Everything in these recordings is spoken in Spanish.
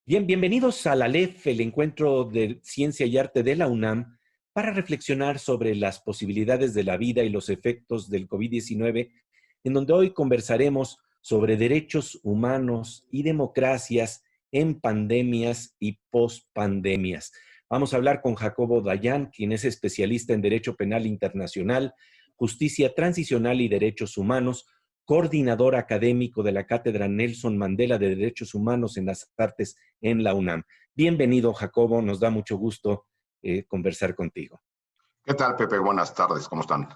Bien, bienvenidos a la LEF, el encuentro de ciencia y arte de la UNAM, para reflexionar sobre las posibilidades de la vida y los efectos del COVID-19, en donde hoy conversaremos sobre derechos humanos y democracias en pandemias y pospandemias. Vamos a hablar con Jacobo Dayan, quien es especialista en Derecho Penal Internacional, Justicia Transicional y Derechos Humanos, coordinador académico de la Cátedra Nelson Mandela de Derechos Humanos en las Artes en la UNAM. Bienvenido, Jacobo, nos da mucho gusto conversar contigo. ¿Qué tal, Pepe? Buenas tardes, ¿cómo están?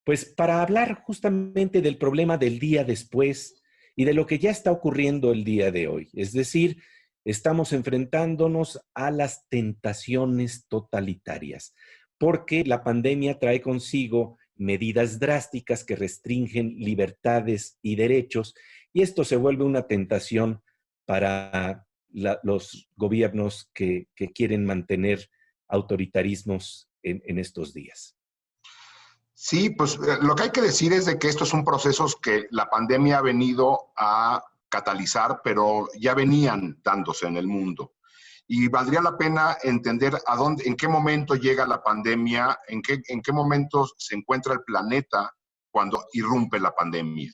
Pues para hablar justamente del problema del día después y de lo que ya está ocurriendo el día de hoy. Es decir, estamos enfrentándonos a las tentaciones totalitarias, porque la pandemia trae consigo medidas drásticas que restringen libertades y derechos, y esto se vuelve una tentación para los gobiernos que quieren mantener autoritarismos en estos días. Sí, pues lo que hay que decir es de que estos son procesos que la pandemia ha venido a catalizar, pero ya venían dándose en el mundo. Y valdría la pena entender en qué momento llega la pandemia, en qué momento se encuentra el planeta cuando irrumpe la pandemia.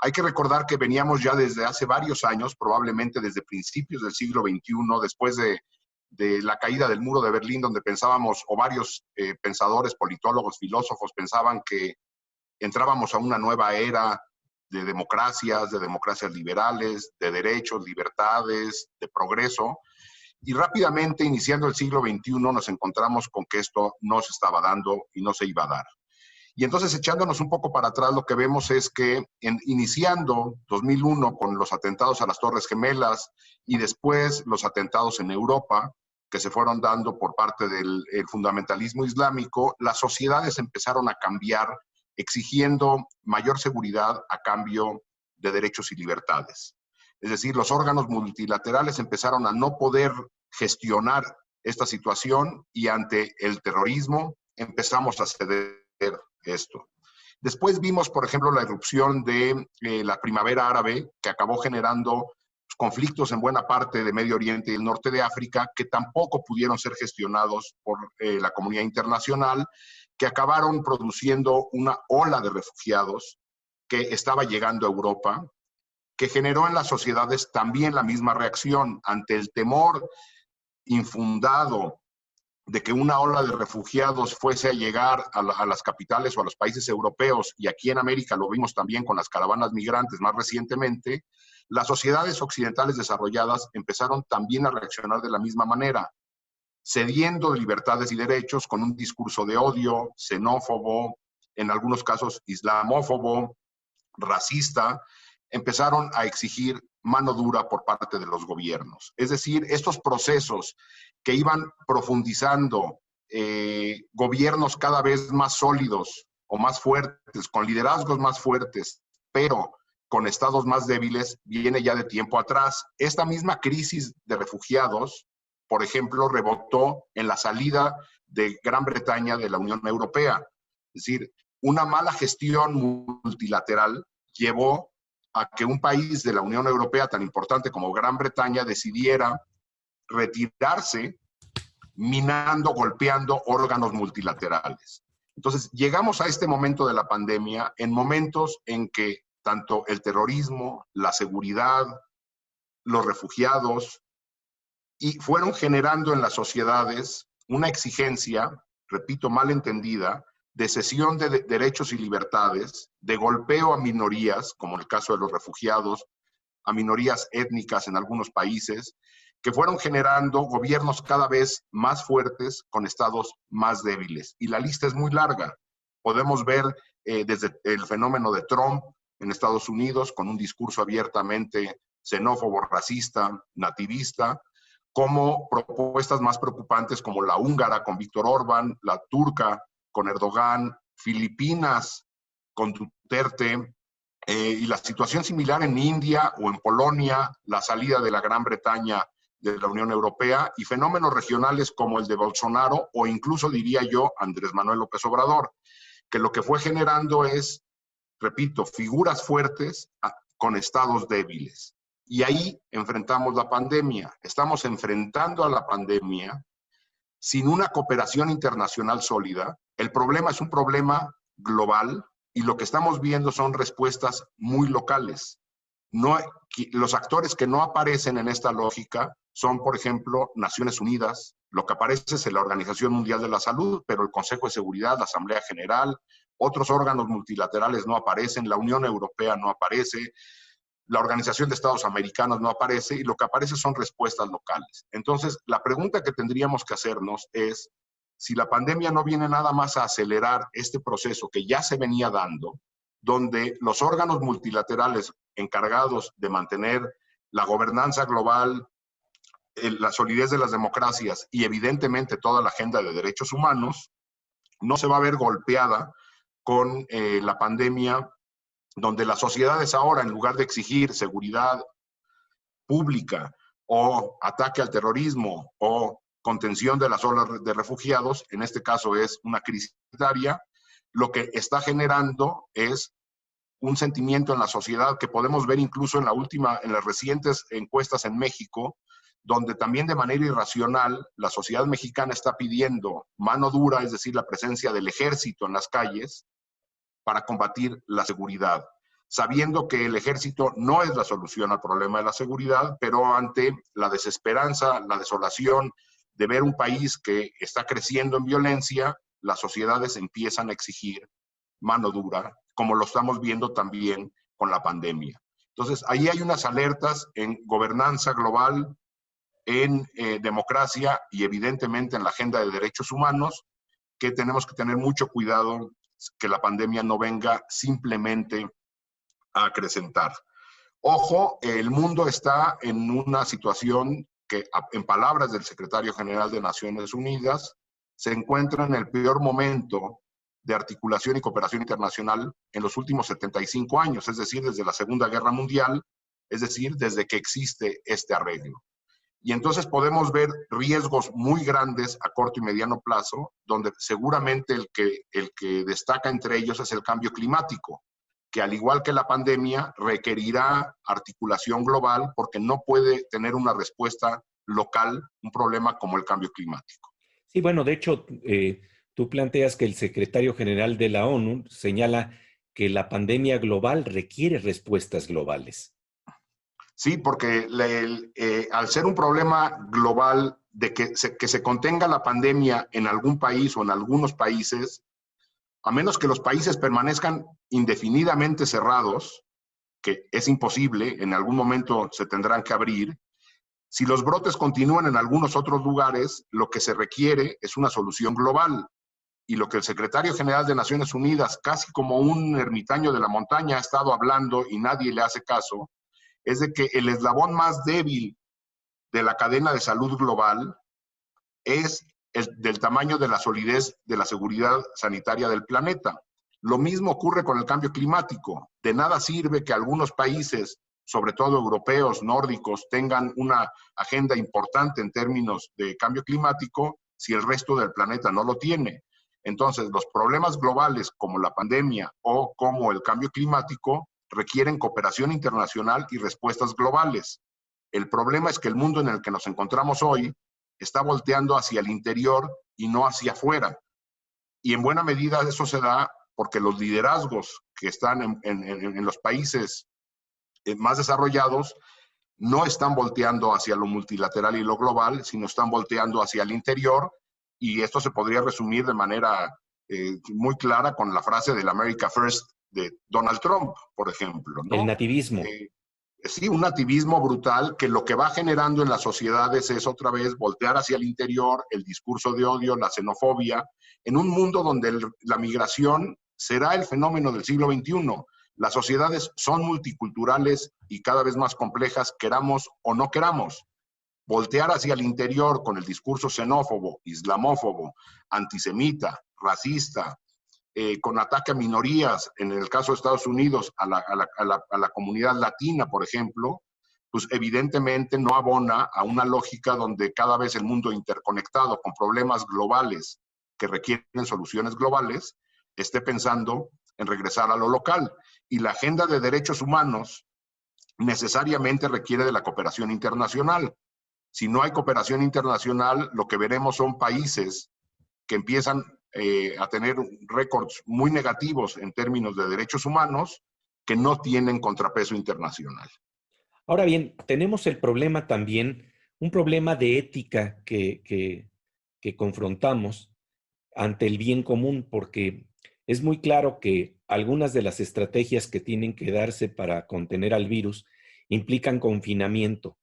Hay que recordar que veníamos ya desde hace varios años, probablemente desde principios del siglo XXI, después de la caída del muro de Berlín, donde pensábamos, o varios pensadores, politólogos, filósofos, pensaban que entrábamos a una nueva era de democracias liberales, de derechos, libertades, de progreso. Y rápidamente, iniciando el siglo XXI, nos encontramos con que esto no se estaba dando y no se iba a dar. Y entonces, echándonos un poco para atrás, lo que vemos es que iniciando 2001 con los atentados a las Torres Gemelas y después los atentados en Europa, que se fueron dando por parte del fundamentalismo islámico, las sociedades empezaron a cambiar, exigiendo mayor seguridad a cambio de derechos y libertades. Es decir, los órganos multilaterales empezaron a no poder gestionar esta situación y ante el terrorismo empezamos a ceder esto. Después vimos, por ejemplo, la irrupción de la primavera árabe, que acabó generando conflictos en buena parte de Medio Oriente y el norte de África, que tampoco pudieron ser gestionados por la comunidad internacional, que acabaron produciendo una ola de refugiados que estaba llegando a Europa, que generó en las sociedades también la misma reacción ante el temor infundado de que una ola de refugiados fuese a llegar a las capitales o a los países europeos, y aquí en América lo vimos también con las caravanas migrantes más recientemente, las sociedades occidentales desarrolladas empezaron también a reaccionar de la misma manera, cediendo de libertades y derechos con un discurso de odio, xenófobo, en algunos casos islamófobo, racista. Empezaron a exigir mano dura por parte de los gobiernos. Es decir, estos procesos que iban profundizando, gobiernos cada vez más sólidos o más fuertes, con liderazgos más fuertes, pero con estados más débiles, viene ya de tiempo atrás. Esta misma crisis de refugiados, por ejemplo, rebotó en la salida de Gran Bretaña de la Unión Europea. Es decir, una mala gestión multilateral llevó a que un país de la Unión Europea tan importante como Gran Bretaña decidiera retirarse, minando, golpeando órganos multilaterales. Entonces, llegamos a este momento de la pandemia en momentos en que tanto el terrorismo, la seguridad, los refugiados, y fueron generando en las sociedades una exigencia, repito, mal entendida, de cesión de derechos y libertades, de golpeo a minorías, como el caso de los refugiados, a minorías étnicas en algunos países, que fueron generando gobiernos cada vez más fuertes con estados más débiles. Y la lista es muy larga. Podemos ver desde el fenómeno de Trump en Estados Unidos, con un discurso abiertamente xenófobo, racista, nativista, como propuestas más preocupantes como la húngara con Víctor Orbán, la turca con Erdogan, Filipinas con Duterte, y la situación similar en India o en Polonia, la salida de la Gran Bretaña de la Unión Europea, y fenómenos regionales como el de Bolsonaro o incluso, diría yo, Andrés Manuel López Obrador, que lo que fue generando es, repito, figuras fuertes con estados débiles. Y ahí enfrentamos la pandemia. Estamos enfrentando a la pandemia sin una cooperación internacional sólida. El problema es un problema global y lo que estamos viendo son respuestas muy locales. No, los actores que no aparecen en esta lógica son, por ejemplo, Naciones Unidas. Lo que aparece es la Organización Mundial de la Salud, pero el Consejo de Seguridad, la Asamblea General, otros órganos multilaterales no aparecen, la Unión Europea no aparece, la Organización de Estados Americanos no aparece, y lo que aparece son respuestas locales. Entonces, la pregunta que tendríamos que hacernos es si la pandemia no viene nada más a acelerar este proceso que ya se venía dando, donde los órganos multilaterales encargados de mantener la gobernanza global, la solidez de las democracias y evidentemente toda la agenda de derechos humanos, no se va a ver golpeada con la pandemia, donde las sociedades ahora, en lugar de exigir seguridad pública o ataque al terrorismo o contención de las olas de refugiados, en este caso es una crisis sanitaria, lo que está generando es un sentimiento en la sociedad que podemos ver incluso en las recientes encuestas en México, donde también de manera irracional la sociedad mexicana está pidiendo mano dura, es decir, la presencia del ejército en las calles para combatir la seguridad, sabiendo que el ejército no es la solución al problema de la seguridad, pero ante la desesperanza, la desolación de ver un país que está creciendo en violencia, las sociedades empiezan a exigir mano dura, como lo estamos viendo también con la pandemia. Entonces, ahí hay unas alertas en gobernanza global, en democracia y evidentemente en la agenda de derechos humanos, que tenemos que tener mucho cuidado que la pandemia no venga simplemente a acrecentar. Ojo, el mundo está en una situación que, en palabras del secretario general de Naciones Unidas, se encuentra en el peor momento de articulación y cooperación internacional en los últimos 75 años, es decir, desde la Segunda Guerra Mundial, es decir, desde que existe este arreglo. Y entonces podemos ver riesgos muy grandes a corto y mediano plazo, donde seguramente el que destaca entre ellos es el cambio climático, que al igual que la pandemia requerirá articulación global porque no puede tener una respuesta local un problema como el cambio climático. Sí, bueno, de hecho, tú planteas que el secretario general de la ONU señala que la pandemia global requiere respuestas globales. Sí, porque al ser un problema global de que se contenga la pandemia en algún país o en algunos países, a menos que los países permanezcan indefinidamente cerrados, que es imposible, en algún momento se tendrán que abrir, si los brotes continúan en algunos otros lugares, lo que se requiere es una solución global. Y lo que el secretario general de Naciones Unidas, casi como un ermitaño de la montaña, ha estado hablando y nadie le hace caso, es de que el eslabón más débil de la cadena de salud global es del tamaño de la solidez de la seguridad sanitaria del planeta. Lo mismo ocurre con el cambio climático. De nada sirve que algunos países, sobre todo europeos, nórdicos, tengan una agenda importante en términos de cambio climático si el resto del planeta no lo tiene. Entonces, los problemas globales como la pandemia o como el cambio climático requieren cooperación internacional y respuestas globales. El problema es que el mundo en el que nos encontramos hoy está volteando hacia el interior y no hacia afuera. Y en buena medida eso se da porque los liderazgos que están en los países más desarrollados no están volteando hacia lo multilateral y lo global, sino están volteando hacia el interior, y esto se podría resumir de manera muy clara con la frase del America First de Donald Trump, por ejemplo, ¿no? El nativismo. Sí, un nativismo brutal que lo que va generando en las sociedades es otra vez voltear hacia el interior, el discurso de odio, la xenofobia, en un mundo donde la migración será el fenómeno del siglo XXI. Las sociedades son multiculturales y cada vez más complejas, queramos o no queramos. Voltear hacia el interior con el discurso xenófobo, islamófobo, antisemita, racista, con ataque a minorías, en el caso de Estados Unidos, a la comunidad latina, por ejemplo, pues evidentemente no abona a una lógica donde cada vez el mundo interconectado con problemas globales que requieren soluciones globales, esté pensando en regresar a lo local. Y la agenda de derechos humanos necesariamente requiere de la cooperación internacional. Si no hay cooperación internacional, lo que veremos son países que empiezan a tener récords muy negativos en términos de derechos humanos que no tienen contrapeso internacional. Ahora bien, tenemos el problema también, un problema de ética que confrontamos ante el bien común, porque es muy claro que algunas de las estrategias que tienen que darse para contener al virus implican confinamiento.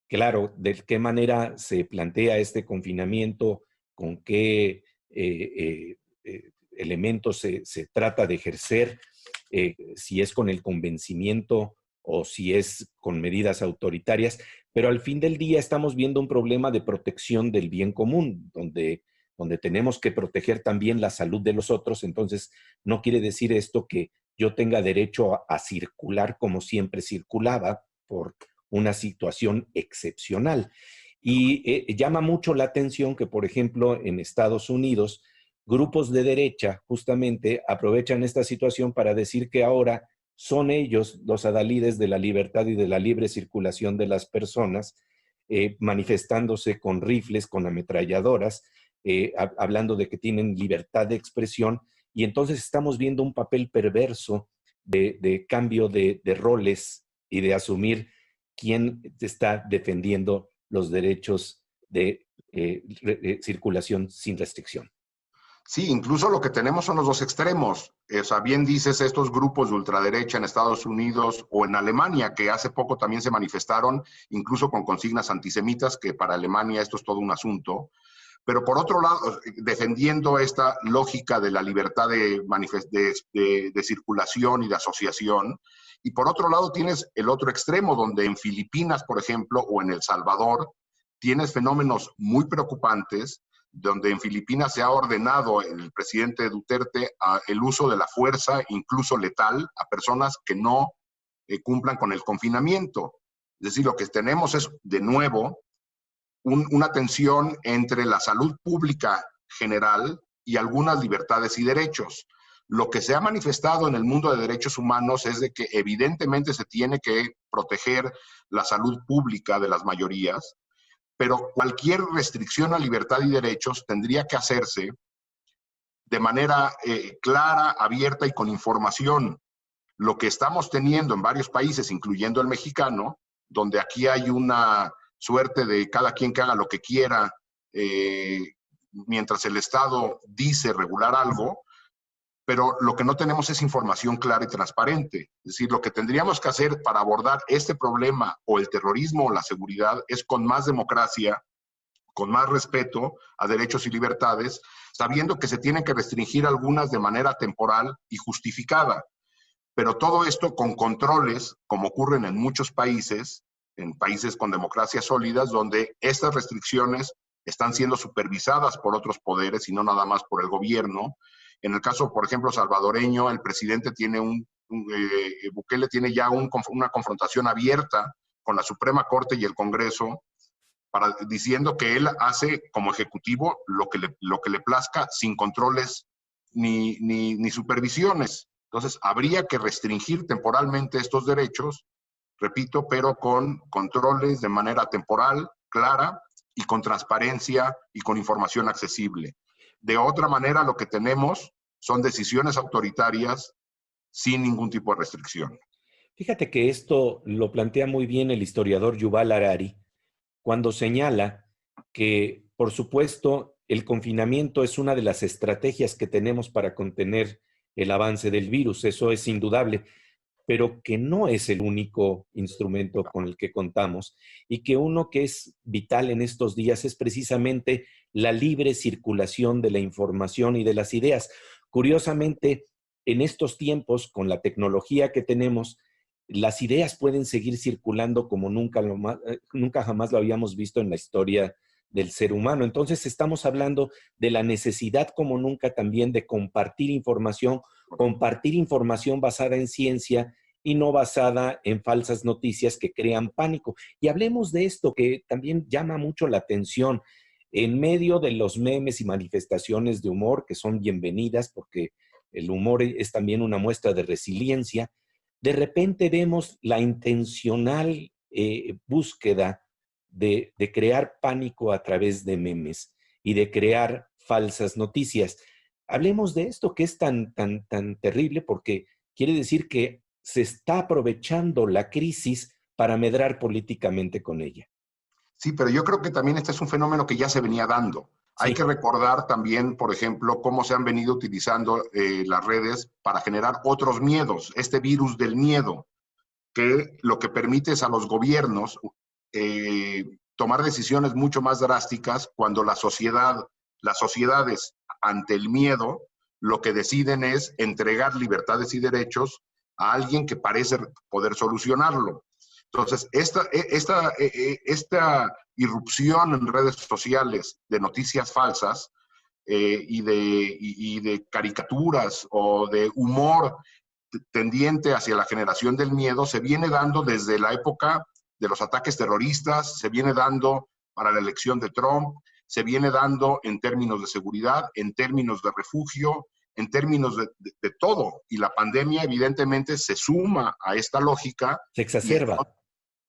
Claro, de qué manera se plantea este confinamiento, con qué elementos se trata de ejercer, si es con el convencimiento o si es con medidas autoritarias, pero al fin del día estamos viendo un problema de protección del bien común, donde tenemos que proteger también la salud de los otros. Entonces, no quiere decir esto que yo tenga derecho a circular como siempre circulaba por una situación excepcional. Y llama mucho la atención que, por ejemplo, en Estados Unidos, grupos de derecha justamente aprovechan esta situación para decir que ahora son ellos los adalides de la libertad y de la libre circulación de las personas, manifestándose con rifles, con ametralladoras, hablando de que tienen libertad de expresión, y entonces estamos viendo un papel perverso de cambio de roles y de asumir quién está defendiendo los derechos de circulación sin restricción. Sí, incluso lo que tenemos son los dos extremos. O sea, bien dices, estos grupos de ultraderecha en Estados Unidos o en Alemania, que hace poco también se manifestaron, incluso con consignas antisemitas, que para Alemania esto es todo un asunto. Pero por otro lado, defendiendo esta lógica de la libertad de circulación y de asociación. Y por otro lado tienes el otro extremo, donde en Filipinas, por ejemplo, o en El Salvador, tienes fenómenos muy preocupantes, donde en Filipinas se ha ordenado el presidente Duterte el uso de la fuerza, incluso letal, a personas que no cumplan con el confinamiento. Es decir, lo que tenemos es, de nuevo, una tensión entre la salud pública general y algunas libertades y derechos. Lo que se ha manifestado en el mundo de derechos humanos es de que evidentemente se tiene que proteger la salud pública de las mayorías, pero cualquier restricción a libertad y derechos tendría que hacerse de manera clara, abierta y con información. Lo que estamos teniendo en varios países, incluyendo el mexicano, donde aquí hay una suerte de cada quien que haga lo que quiera, mientras el Estado dice regular algo, pero lo que no tenemos es información clara y transparente. Es decir, lo que tendríamos que hacer para abordar este problema o el terrorismo o la seguridad es con más democracia, con más respeto a derechos y libertades, sabiendo que se tienen que restringir algunas de manera temporal y justificada. Pero todo esto con controles, como ocurren en muchos países, en países con democracias sólidas, donde estas restricciones están siendo supervisadas por otros poderes y no nada más por el gobierno. En el caso, por ejemplo, salvadoreño, el presidente tiene Bukele tiene ya una confrontación abierta con la Suprema Corte y el Congreso, diciendo que él hace como ejecutivo lo que le plazca sin controles ni supervisiones. Entonces, habría que restringir temporalmente estos derechos, repito, pero con controles de manera temporal, clara, y con transparencia y con información accesible. De otra manera, lo que tenemos son decisiones autoritarias sin ningún tipo de restricción. Fíjate que esto lo plantea muy bien el historiador Yuval Harari cuando señala que, por supuesto, el confinamiento es una de las estrategias que tenemos para contener el avance del virus, eso es indudable, pero que no es el único instrumento con el que contamos y que uno que es vital en estos días es precisamente la libre circulación de la información y de las ideas. Curiosamente, en estos tiempos, con la tecnología que tenemos, las ideas pueden seguir circulando como nunca jamás lo habíamos visto en la historia del ser humano. Entonces estamos hablando de la necesidad como nunca también de compartir información basada en ciencia y no basada en falsas noticias que crean pánico. Y hablemos de esto que también llama mucho la atención. En medio de los memes y manifestaciones de humor, que son bienvenidas porque el humor es también una muestra de resiliencia, de repente vemos la intencional búsqueda de crear pánico a través de memes y de crear falsas noticias. Hablemos de esto que es tan terrible, porque quiere decir que se está aprovechando la crisis para medrar políticamente con ella. Sí, pero yo creo que también este es un fenómeno que ya se venía dando. Hay que Sí, recordar también, por ejemplo, cómo se han venido utilizando las redes para generar otros miedos, este virus del miedo, que lo que permite es a los gobiernos tomar decisiones mucho más drásticas cuando las sociedades ante el miedo, lo que deciden es entregar libertades y derechos a alguien que parece poder solucionarlo. Entonces, esta irrupción en redes sociales de noticias falsas y de caricaturas o de humor tendiente hacia la generación del miedo se viene dando desde la época de los ataques terroristas, se viene dando para la elección de Trump, se viene dando en términos de seguridad, en términos de refugio, en términos de todo. Y la pandemia evidentemente se suma a esta lógica. se exacerba.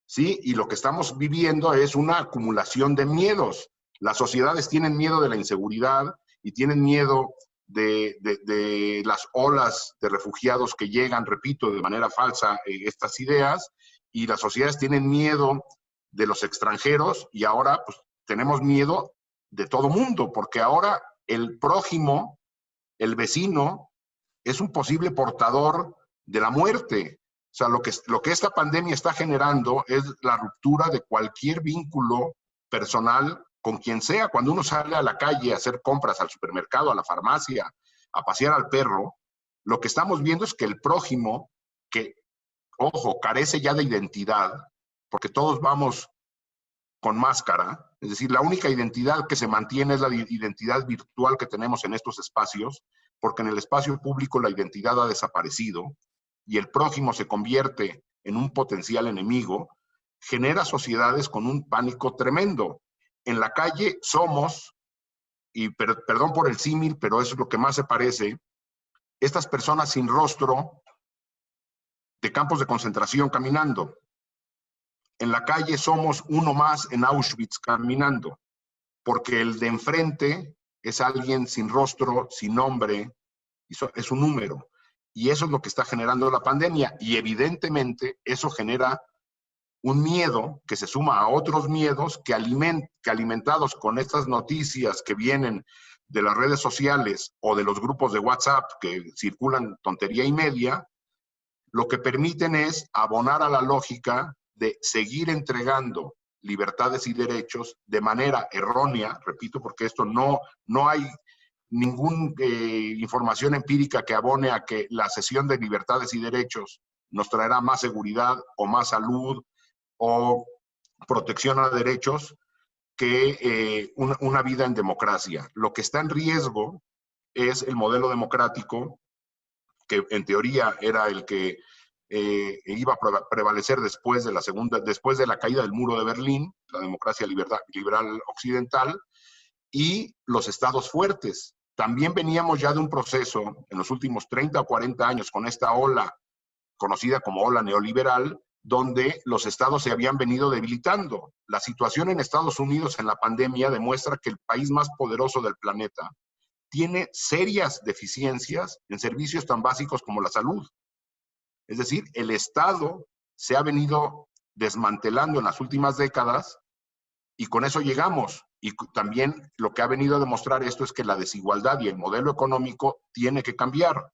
Sí, y lo que estamos viviendo es una acumulación de miedos. Las sociedades tienen miedo de la inseguridad y tienen miedo de las olas de refugiados que llegan, repito, de manera falsa estas ideas, y las sociedades tienen miedo de los extranjeros y ahora pues, tenemos miedo de todo mundo, porque ahora el prójimo, el vecino, es un posible portador de la muerte. O sea, lo que esta pandemia está generando es la ruptura de cualquier vínculo personal con quien sea. Cuando uno sale a la calle a hacer compras, al supermercado, a la farmacia, a pasear al perro, lo que estamos viendo es que el prójimo, que, ojo, carece ya de identidad, porque todos vamos con máscara, es decir, la única identidad que se mantiene es la identidad virtual que tenemos en estos espacios, porque en el espacio público la identidad ha desaparecido y el prójimo se convierte en un potencial enemigo, genera sociedades con un pánico tremendo. En la calle somos, y perdón por el símil, pero eso es lo que más se parece, estas personas sin rostro de campos de concentración caminando. En la calle somos uno más en Auschwitz caminando, porque el de enfrente es alguien sin rostro, sin nombre, es un número. Y eso es lo que está generando la pandemia. Y evidentemente eso genera un miedo que se suma a otros miedos que alimentados con estas noticias que vienen de las redes sociales o de los grupos de WhatsApp que circulan tontería y media, lo que permiten es abonar a la lógica de seguir entregando libertades y derechos de manera errónea, repito, porque esto no hay ninguna información empírica que abone a que la cesión de libertades y derechos nos traerá más seguridad o más salud o protección a derechos que una vida en democracia. Lo que está en riesgo es el modelo democrático, que en teoría era el que iba a prevalecer después de la caída del muro de Berlín, la democracia liberal occidental, y los estados fuertes. También veníamos ya de un proceso en los últimos 30 o 40 años con esta ola conocida como ola neoliberal, donde los estados se habían venido debilitando. La situación en Estados Unidos en la pandemia demuestra que el país más poderoso del planeta tiene serias deficiencias en servicios tan básicos como la salud. Es decir, el Estado se ha venido desmantelando en las últimas décadas y con eso llegamos. Y también lo que ha venido a demostrar esto es que la desigualdad y el modelo económico tiene que cambiar.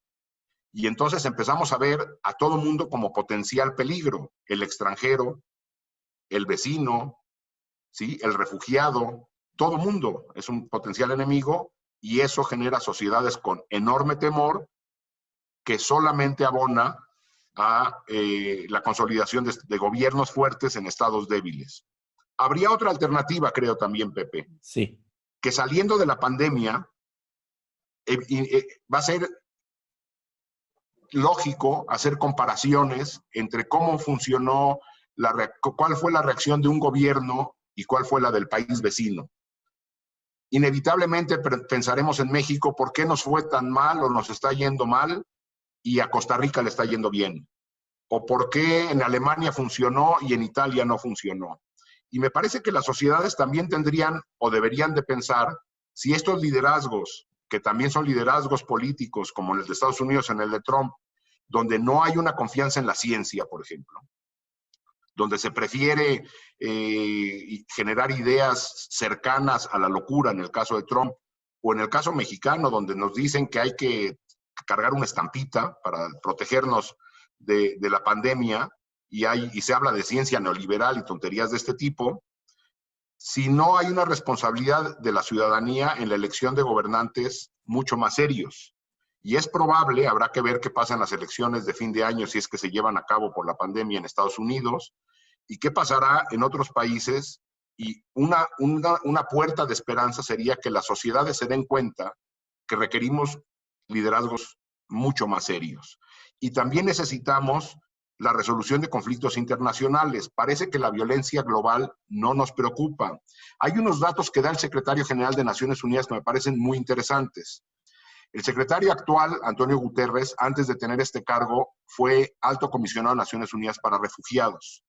Y entonces empezamos a ver a todo mundo como potencial peligro. El extranjero, el vecino, ¿sí? El refugiado, todo mundo es un potencial enemigo y eso genera sociedades con enorme temor que solamente abona a la consolidación de gobiernos fuertes en estados débiles. Habría otra alternativa, creo también, Pepe. Sí. Que saliendo de la pandemia va a ser lógico hacer comparaciones entre cómo funcionó, cuál fue la reacción de un gobierno y cuál fue la del país vecino. Inevitablemente pensaremos en México, ¿por qué nos fue tan mal o nos está yendo mal y a Costa Rica le está yendo bien? ¿O por qué en Alemania funcionó y en Italia no funcionó? Y me parece que las sociedades también tendrían o deberían de pensar si estos liderazgos, que también son liderazgos políticos, como en el de Estados Unidos, en el de Trump, donde no hay una confianza en la ciencia, por ejemplo, donde se prefiere generar ideas cercanas a la locura, en el caso de Trump, o en el caso mexicano, donde nos dicen que hay que cargar una estampita para protegernos de la pandemia, y se habla de ciencia neoliberal y tonterías de este tipo, si no hay una responsabilidad de la ciudadanía en la elección de gobernantes mucho más serios. Y es probable, habrá que ver qué pasa en las elecciones de fin de año si es que se llevan a cabo por la pandemia en Estados Unidos, y qué pasará en otros países. Y una puerta de esperanza sería que las sociedades se den cuenta que requerimos liderazgos mucho más serios. Y también necesitamos la resolución de conflictos internacionales. Parece que la violencia global no nos preocupa. Hay unos datos que da el secretario general de Naciones Unidas que me parecen muy interesantes. El secretario actual, Antonio Guterres, antes de tener este cargo, fue alto comisionado de Naciones Unidas para Refugiados.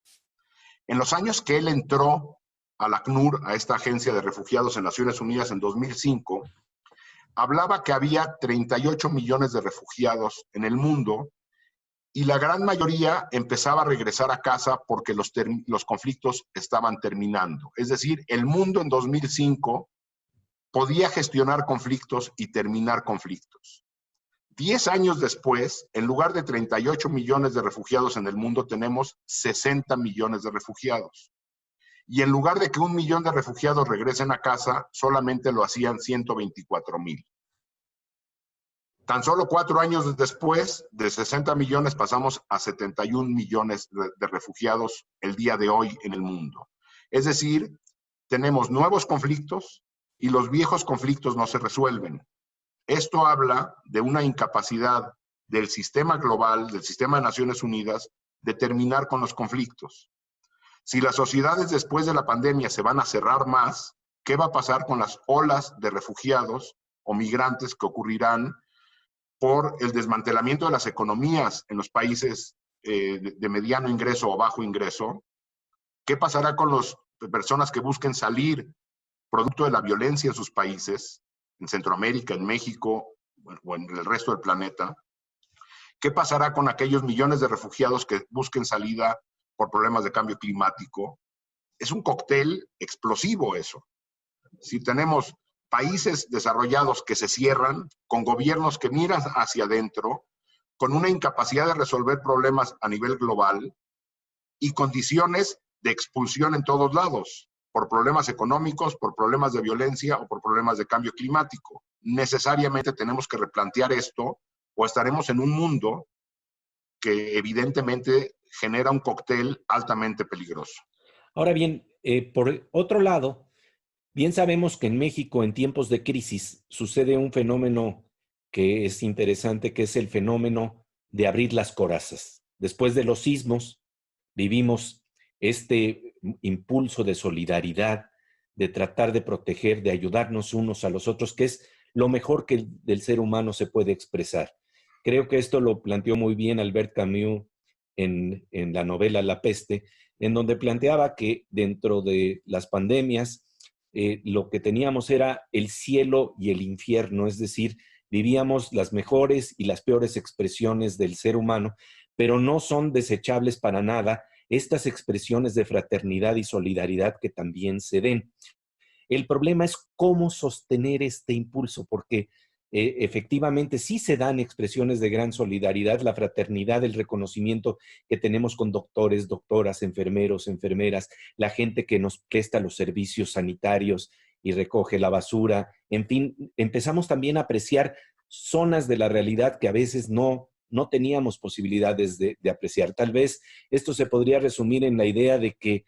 En los años que él entró a la ACNUR, a esta agencia de refugiados en Naciones Unidas en 2005, hablaba que había 38 millones de refugiados en el mundo y la gran mayoría empezaba a regresar a casa porque los conflictos estaban terminando. Es decir, el mundo en 2005 podía gestionar conflictos y terminar conflictos. 10 años después, en lugar de 38 millones de refugiados en el mundo, tenemos 60 millones de refugiados. Y en lugar de que 1 millón de refugiados regresen a casa, solamente lo hacían 124,000. Tan solo 4 años después, de 60 millones pasamos a 71 millones de refugiados el día de hoy en el mundo. Es decir, tenemos nuevos conflictos y los viejos conflictos no se resuelven. Esto habla de una incapacidad del sistema global, del sistema de Naciones Unidas, de terminar con los conflictos. Si las sociedades después de la pandemia se van a cerrar más, ¿qué va a pasar con las olas de refugiados o migrantes que ocurrirán por el desmantelamiento de las economías en los países de mediano ingreso o bajo ingreso? ¿Qué pasará con las personas que busquen salir producto de la violencia en sus países, en Centroamérica, en México o en el resto del planeta? ¿Qué pasará con aquellos millones de refugiados que busquen salida por problemas de cambio climático? Es un cóctel explosivo eso. Si tenemos países desarrollados que se cierran, con gobiernos que miran hacia adentro, con una incapacidad de resolver problemas a nivel global y condiciones de expulsión en todos lados, por problemas económicos, por problemas de violencia o por problemas de cambio climático. Necesariamente tenemos que replantear esto o estaremos en un mundo que evidentemente genera un cóctel altamente peligroso. Ahora bien, por otro lado, bien sabemos que en México, en tiempos de crisis, sucede un fenómeno que es interesante, que es el fenómeno de abrir las corazas. Después de los sismos, vivimos este impulso de solidaridad, de tratar de proteger, de ayudarnos unos a los otros, que es lo mejor que del ser humano se puede expresar. Creo que esto lo planteó muy bien Albert Camus en la novela La Peste, en donde planteaba que dentro de las pandemias lo que teníamos era el cielo y el infierno, es decir, vivíamos las mejores y las peores expresiones del ser humano, pero no son desechables para nada estas expresiones de fraternidad y solidaridad que también se den. El problema es cómo sostener este impulso, porque efectivamente sí se dan expresiones de gran solidaridad, la fraternidad, el reconocimiento que tenemos con doctores, doctoras, enfermeros, enfermeras, la gente que nos presta los servicios sanitarios y recoge la basura. En fin, empezamos también a apreciar zonas de la realidad que a veces no teníamos posibilidades de apreciar. Tal vez esto se podría resumir en la idea de que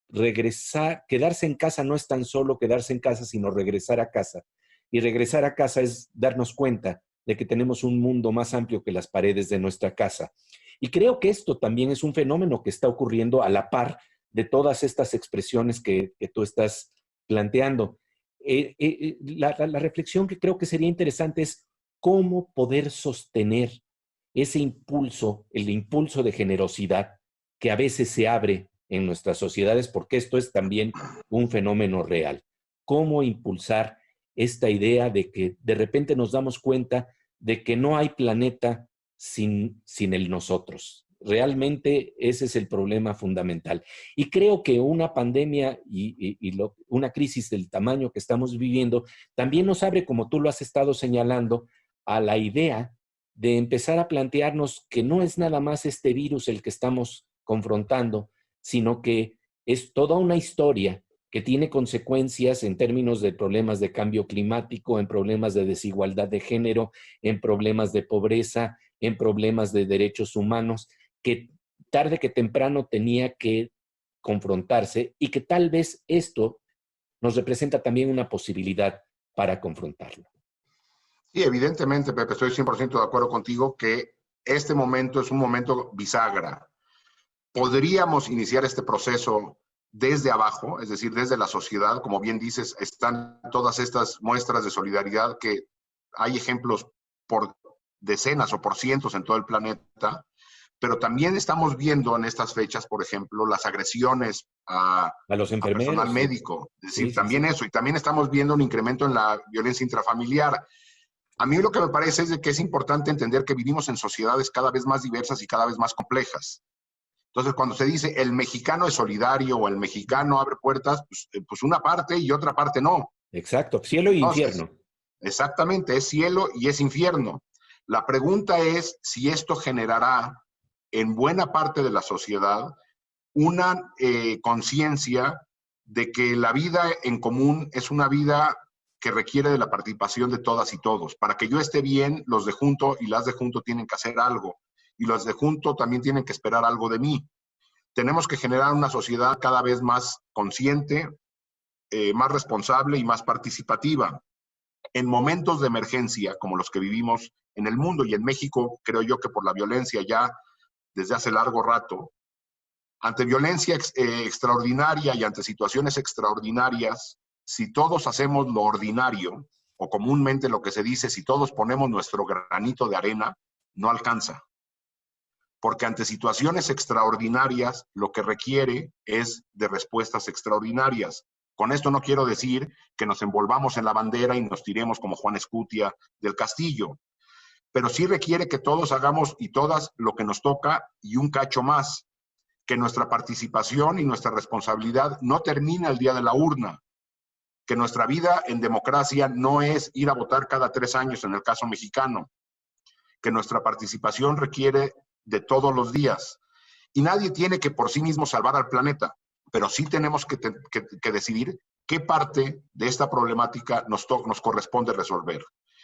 regresar, quedarse en casa no es tan solo quedarse en casa, sino regresar a casa. Y regresar a casa es darnos cuenta de que tenemos un mundo más amplio que las paredes de nuestra casa. Y creo que esto también es un fenómeno que está ocurriendo a la par de todas estas expresiones que tú estás planteando. La reflexión que creo que sería interesante es cómo poder sostener ese impulso, el impulso de generosidad que a veces se abre en nuestras sociedades, porque esto es también un fenómeno real. ¿Cómo impulsar esta idea de que de repente nos damos cuenta de que no hay planeta sin el nosotros? Realmente ese es el problema fundamental. Y creo que una pandemia una crisis del tamaño que estamos viviendo también nos abre, como tú lo has estado señalando, a la idea de empezar a plantearnos que no es nada más este virus el que estamos confrontando, sino que es toda una historia que tiene consecuencias en términos de problemas de cambio climático, en problemas de desigualdad de género, en problemas de pobreza, en problemas de derechos humanos, que tarde que temprano tenía que confrontarse y que tal vez esto nos representa también una posibilidad para confrontarlo. Sí, evidentemente, Pepe, estoy 100% de acuerdo contigo que este momento es un momento bisagra. Podríamos iniciar este proceso desde abajo, es decir, desde la sociedad. Como bien dices, están todas estas muestras de solidaridad que hay ejemplos por decenas o por cientos en todo el planeta, pero también estamos viendo en estas fechas, por ejemplo, las agresiones a los enfermeros, personal médico. Es decir, sí, también sí. eso. Y también estamos viendo un incremento en la violencia intrafamiliar. A mí lo que me parece es de que es importante entender que vivimos en sociedades cada vez más diversas y cada vez más complejas. Entonces, cuando se dice el mexicano es solidario o el mexicano abre puertas, pues una parte y otra parte no. Exacto, cielo e Entonces, infierno. exactamente, es cielo y es infierno. La pregunta es si esto generará en buena parte de la sociedad una conciencia de que la vida en común es una vida que requiere de la participación de todas y todos. Para que yo esté bien, los de junto y las de junto tienen que hacer algo. Y los de junto también tienen que esperar algo de mí. Tenemos que generar una sociedad cada vez más consciente, más responsable y más participativa. En momentos de emergencia, como los que vivimos en el mundo y en México, creo yo que por la violencia ya desde hace largo rato, ante violencia extraordinaria y ante situaciones extraordinarias, si todos hacemos lo ordinario, o comúnmente lo que se dice, si todos ponemos nuestro granito de arena, no alcanza. Porque ante situaciones extraordinarias, lo que requiere es de respuestas extraordinarias. Con esto no quiero decir que nos envolvamos en la bandera y nos tiremos como Juan Escutia del castillo, pero sí requiere que todos hagamos y todas lo que nos toca y un cacho más, que nuestra participación y nuestra responsabilidad no termina el día de la urna, que nuestra vida en democracia no es ir a votar cada 3 años en el caso mexicano, que nuestra participación requiere de todos los días. Y nadie tiene que por sí mismo salvar al planeta, pero sí tenemos que decidir qué parte de esta problemática nos corresponde resolver.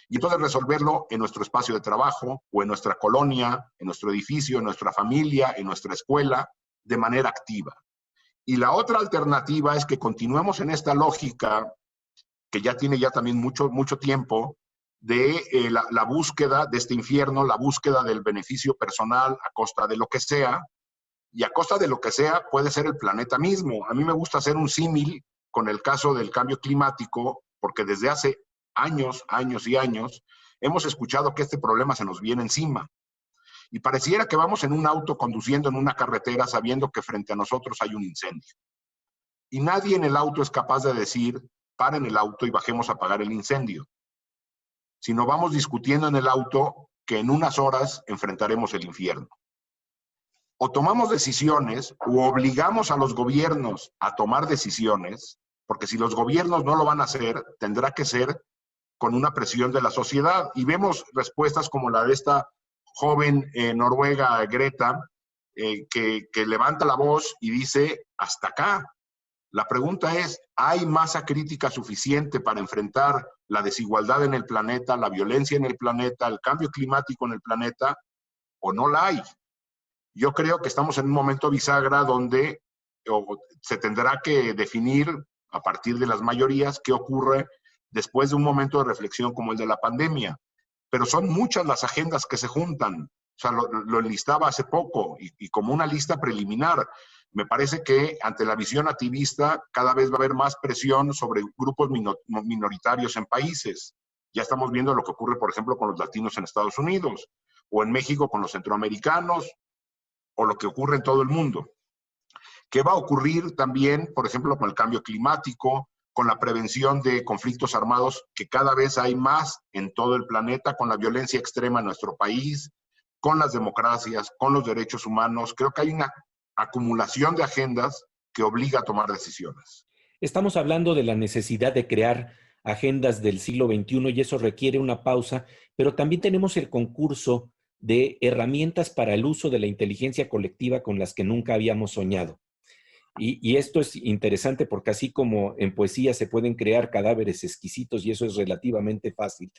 Y entonces resolverlo en nuestro espacio de trabajo o en nuestra colonia, en nuestro edificio, en nuestra familia, en nuestra escuela, de manera activa. Y la otra alternativa es que continuemos en esta lógica que ya tiene ya también mucho tiempo de la búsqueda de este infierno, la búsqueda del beneficio personal a costa de lo que sea, y a costa de lo que sea puede ser el planeta mismo. A mí me gusta hacer un símil con el caso del cambio climático, porque desde hace años y años, hemos escuchado que este problema se nos viene encima. Y pareciera que vamos en un auto conduciendo en una carretera sabiendo que frente a nosotros hay un incendio. Y nadie en el auto es capaz de decir, paren el auto y bajemos a apagar el incendio. Sino vamos discutiendo en el auto que en unas horas enfrentaremos el infierno. O tomamos decisiones o obligamos a los gobiernos a tomar decisiones, porque si los gobiernos no lo van a hacer, tendrá que ser con una presión de la sociedad. Y vemos respuestas como la de esta joven noruega, Greta, que levanta la voz y dice, hasta acá. La pregunta es, ¿hay masa crítica suficiente para enfrentar la desigualdad en el planeta, la violencia en el planeta, el cambio climático en el planeta, o no la hay? Yo creo que estamos en un momento bisagra donde se tendrá que definir a partir de las mayorías qué ocurre después de un momento de reflexión como el de la pandemia. Pero son muchas las agendas que se juntan. O sea, lo enlistaba hace poco y como una lista preliminar. Me parece que ante la visión activista cada vez va a haber más presión sobre grupos minoritarios en países. Ya estamos viendo lo que ocurre, por ejemplo, con los latinos en Estados Unidos, o en México con los centroamericanos, o lo que ocurre en todo el mundo. ¿Qué va a ocurrir también, por ejemplo, con el cambio climático, con la prevención de conflictos armados, que cada vez hay más en todo el planeta, con la violencia extrema en nuestro país, con las democracias, con los derechos humanos? Creo que hay una acumulación de agendas que obliga a tomar decisiones. Estamos hablando de la necesidad de crear agendas del siglo XXI y eso requiere una pausa, pero también tenemos el concurso de herramientas para el uso de la inteligencia colectiva con las que nunca habíamos soñado. Y esto es interesante porque así como en poesía se pueden crear cadáveres exquisitos y eso es relativamente fácil,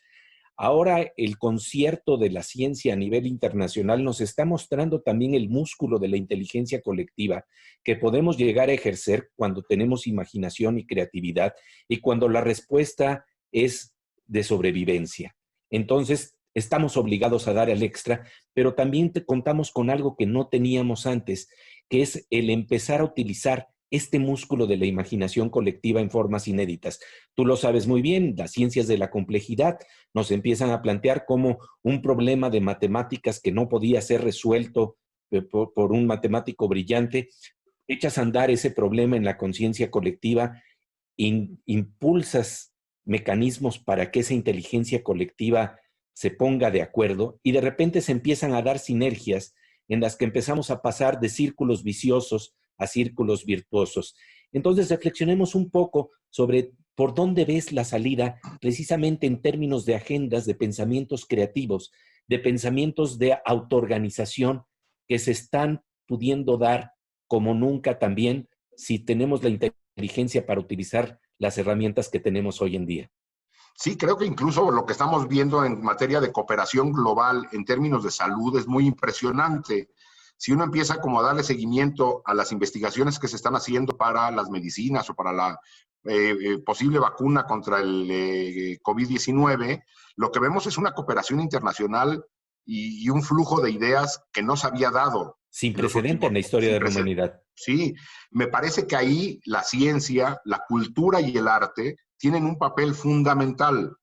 ahora el concierto de la ciencia a nivel internacional nos está mostrando también el músculo de la inteligencia colectiva que podemos llegar a ejercer cuando tenemos imaginación y creatividad y cuando la respuesta es de sobrevivencia. Entonces, estamos obligados a dar el extra, pero también contamos con algo que no teníamos antes, que es el empezar a utilizar este músculo de la imaginación colectiva en formas inéditas. Tú lo sabes muy bien, las ciencias de la complejidad nos empiezan a plantear como un problema de matemáticas que no podía ser resuelto por un matemático brillante. Echas a andar ese problema en la conciencia colectiva, impulsas mecanismos para que esa inteligencia colectiva se ponga de acuerdo y de repente se empiezan a dar sinergias en las que empezamos a pasar de círculos viciosos a círculos virtuosos. Entonces, reflexionemos un poco sobre por dónde ves la salida precisamente en términos de agendas, de pensamientos creativos, de pensamientos de autoorganización que se están pudiendo dar como nunca también si tenemos la inteligencia para utilizar las herramientas que tenemos hoy en día. Sí, creo que incluso lo que estamos viendo en materia de cooperación global en términos de salud es muy impresionante. Si uno empieza como a darle seguimiento a las investigaciones que se están haciendo para las medicinas o para la posible vacuna contra el COVID-19, lo que vemos es una cooperación internacional y un flujo de ideas que no se había dado. Sin precedente en la historia de la humanidad. Sí, me parece que ahí la ciencia, la cultura y el arte tienen un papel fundamental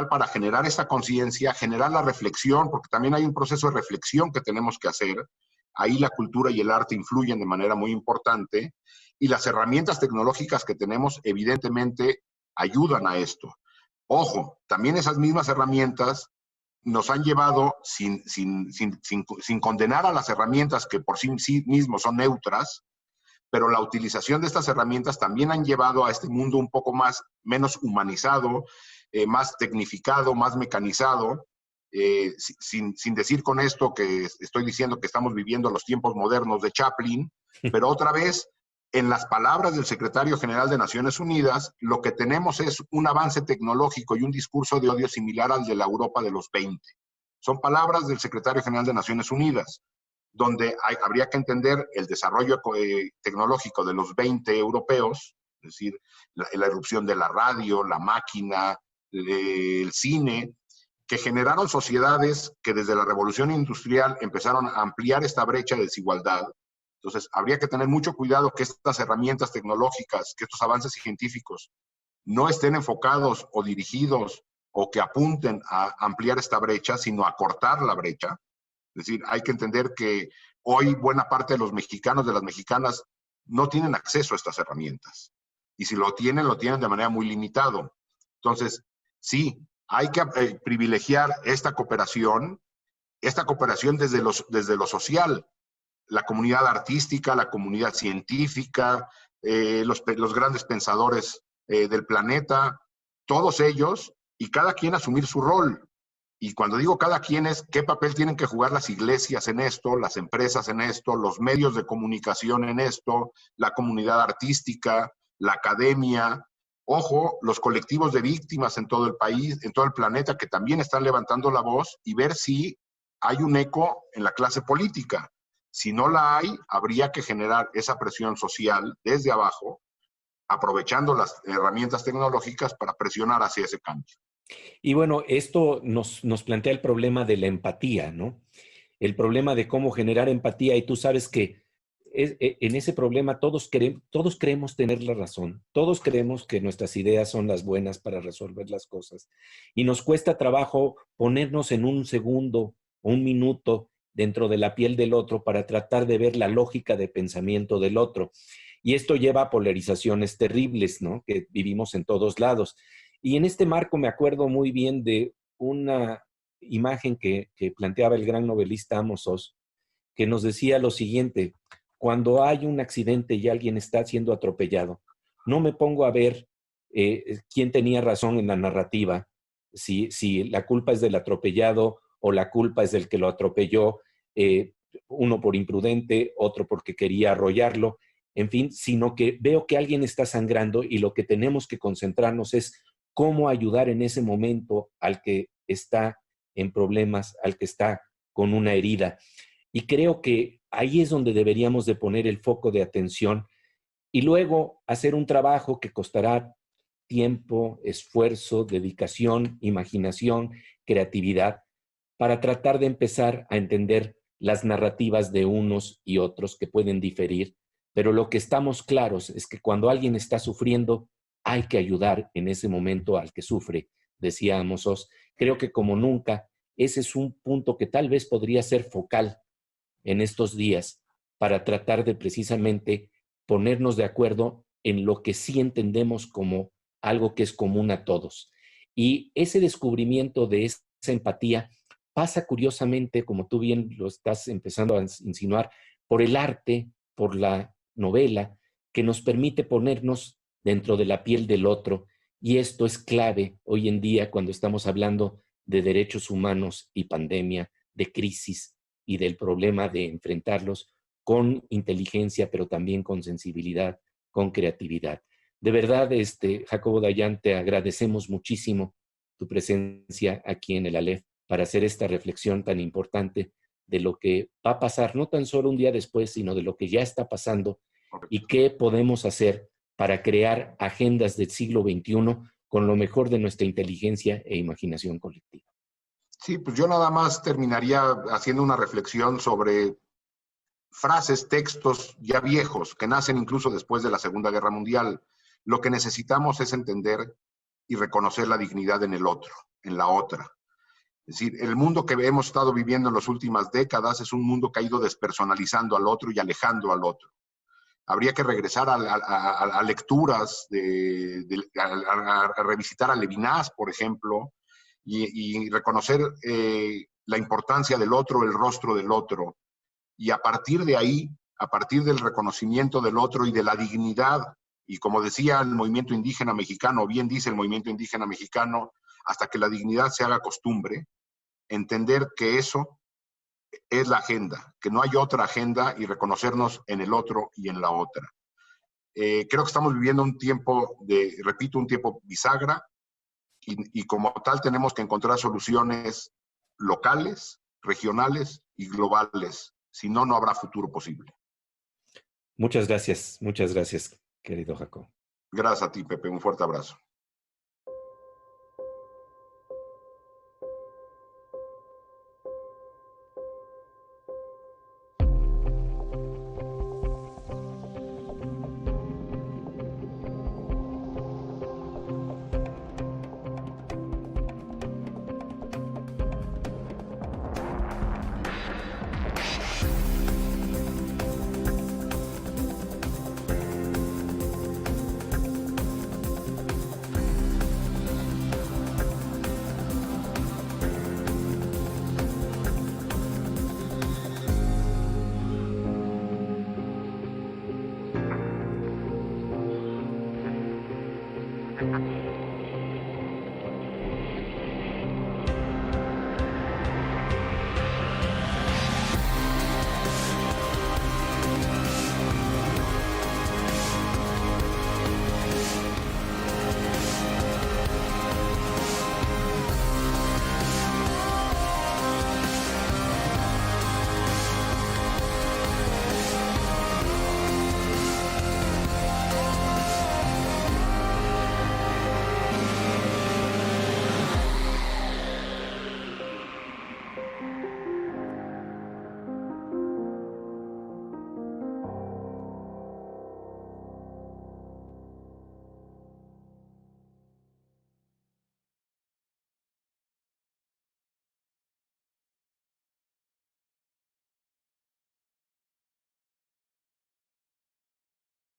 para generar esta conciencia, generar la reflexión, porque también hay un proceso de reflexión que tenemos que hacer. Ahí la cultura y el arte influyen de manera muy importante y las herramientas tecnológicas que tenemos evidentemente ayudan a esto. Ojo, también esas mismas herramientas nos han llevado, sin condenar a las herramientas que por sí mismos son neutras, pero la utilización de estas herramientas también han llevado a este mundo un poco menos humanizado, más tecnificado, más mecanizado, sin decir con esto que estoy diciendo que estamos viviendo los tiempos modernos de Chaplin, pero otra vez, en las palabras del secretario general de Naciones Unidas, lo que tenemos es un avance tecnológico y un discurso de odio similar al de la Europa de los 20. Son palabras del secretario general de Naciones Unidas, donde habría que entender el desarrollo tecnológico de los 20 europeos, es decir, la irrupción de la radio, la máquina, el cine, que generaron sociedades que desde la revolución industrial empezaron a ampliar esta brecha de desigualdad. Entonces, habría que tener mucho cuidado que estas herramientas tecnológicas, que estos avances científicos no estén enfocados o dirigidos o que apunten a ampliar esta brecha, sino a cortar la brecha. Es decir, hay que entender que hoy buena parte de los mexicanos, de las mexicanas, no tienen acceso a estas herramientas. Y si lo tienen de manera muy limitada. Entonces, sí, hay que privilegiar esta cooperación desde lo social. La comunidad artística, la comunidad científica, los grandes pensadores del planeta, todos ellos, y cada quien asumir su rol. Y cuando digo cada quien es qué papel tienen que jugar las iglesias en esto, las empresas en esto, los medios de comunicación en esto, la comunidad artística, la academia, ojo, los colectivos de víctimas en todo el país, en todo el planeta que también están levantando la voz y ver si hay un eco en la clase política. Si no la hay, habría que generar esa presión social desde abajo, aprovechando las herramientas tecnológicas para presionar hacia ese cambio. Y bueno, esto nos plantea el problema de la empatía, ¿no? El problema de cómo generar empatía. Y tú sabes que en ese problema todos creemos tener la razón, todos creemos que nuestras ideas son las buenas para resolver las cosas y nos cuesta trabajo ponernos en un segundo o un minuto dentro de la piel del otro para tratar de ver la lógica de pensamiento del otro. Y esto lleva a polarizaciones terribles, ¿no? Que vivimos en todos lados. Y en este marco me acuerdo muy bien de una imagen que planteaba el gran novelista Amos Oz, que nos decía lo siguiente: cuando hay un accidente y alguien está siendo atropellado, no me pongo a ver quién tenía razón en la narrativa, si la culpa es del atropellado o la culpa es del que lo atropelló, uno por imprudente, otro porque quería arrollarlo, en fin, sino que veo que alguien está sangrando y lo que tenemos que concentrarnos es cómo ayudar en ese momento al que está en problemas, al que está con una herida. Y creo que ahí es donde deberíamos de poner el foco de atención y luego hacer un trabajo que costará tiempo, esfuerzo, dedicación, imaginación, creatividad, para tratar de empezar a entender las narrativas de unos y otros que pueden diferir, pero lo que estamos claros es que cuando alguien está sufriendo, hay que ayudar en ese momento al que sufre, decía Amos Oz. Creo que como nunca, ese es un punto que tal vez podría ser focal en estos días para tratar de precisamente ponernos de acuerdo en lo que sí entendemos como algo que es común a todos. Y ese descubrimiento de esa empatía pasa curiosamente, como tú bien lo estás empezando a insinuar, por el arte, por la novela, que nos permite ponernos dentro de la piel del otro. Y esto es clave hoy en día cuando estamos hablando de derechos humanos y pandemia, de crisis y del problema de enfrentarlos con inteligencia, pero también con sensibilidad, con creatividad. De verdad, Jacobo Dayan, te agradecemos muchísimo tu presencia aquí en el Aleph para hacer esta reflexión tan importante de lo que va a pasar, no tan solo un día después, sino de lo que ya está pasando y qué podemos hacer para crear agendas del siglo XXI con lo mejor de nuestra inteligencia e imaginación colectiva. Sí, pues yo nada más terminaría haciendo una reflexión sobre frases, textos ya viejos, que nacen incluso después de la Segunda Guerra Mundial. Lo que necesitamos es entender y reconocer la dignidad en el otro, en la otra. Es decir, el mundo que hemos estado viviendo en las últimas décadas es un mundo que ha ido despersonalizando al otro y alejando al otro. Habría que regresar a lecturas, a revisitar a Levinas, por ejemplo, y reconocer la importancia del otro, el rostro del otro. Y a partir de ahí, a partir del reconocimiento del otro y de la dignidad, y como decía el movimiento indígena mexicano, bien dice el movimiento indígena mexicano, hasta que la dignidad se haga costumbre, entender que eso es la agenda, que no hay otra agenda y reconocernos en el otro y en la otra. Creo que estamos viviendo un tiempo repito, un tiempo bisagra y como tal tenemos que encontrar soluciones locales, regionales y globales. Si no, no habrá futuro posible. Muchas gracias, querido Jacob. Gracias a ti, Pepe. Un fuerte abrazo.